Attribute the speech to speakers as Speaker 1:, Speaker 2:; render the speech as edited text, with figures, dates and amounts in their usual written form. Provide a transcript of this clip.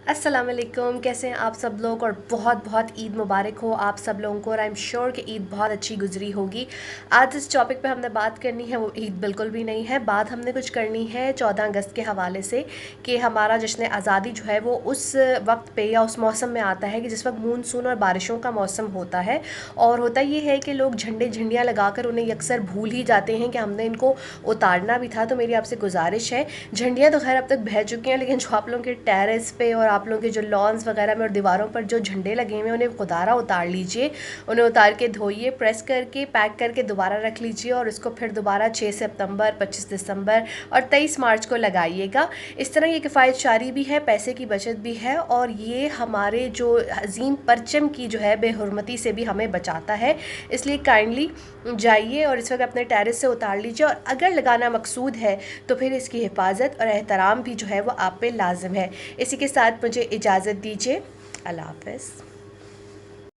Speaker 1: अस्सलाम वालेकुम। कैसे हैं आप सब लोग और बहुत बहुत ईद मुबारक हो आप सब लोगों को। और आई एम श्योर कि ईद बहुत अच्छी गुजरी होगी। आज इस टॉपिक पे हमने बात करनी है वो ईद बिल्कुल भी नहीं है। बात हमने कुछ करनी है 14 अगस्त के हवाले से कि हमारा जश्न आज़ादी जो है वो उस वक्त पे या उस मौसम में आता है कि जिस वक्त मानसून और बारिशों का मौसम होता है। और होता ये है कि लोग झंडे झंडियाँ लगाकर उन्हें अक्सर भूल ही जाते हैं कि हमने इनको उतारना भी था। तो मेरी आपसे गुजारिश है, झंडियाँ तो खैर अब तक बह चुकी हैं, लेकिन जो आप लोगों के टेरेस पे और आप लोगों के जो लॉन्स वगैरह में और दीवारों पर जो झंडे लगे हुए हैं उन्हें खुदारा उतार लीजिए। उन्हें उतार के धोइए, प्रेस करके पैक करके दोबारा रख लीजिए और इसको फिर दोबारा 6 सितंबर, 25 दिसंबर और 23 मार्च को लगाइएगा। इस तरह ये किफ़ायत शारी भी है, पैसे की बचत भी है और ये हमारे जो अजीम परचम की जो है बेहुरमती से भी हमें बचाता है। इसलिए काइंडली जाइए और इस वक्त अपने टेरेस से उतार लीजिए। और अगर लगाना मकसूद है तो फिर इसकी हिफाजत और एहतराम भी जो है वो आप पे लाजिम है। इसी के साथ मुझे इजाज़त दीजिए। अल्लाह हाफ़िज़।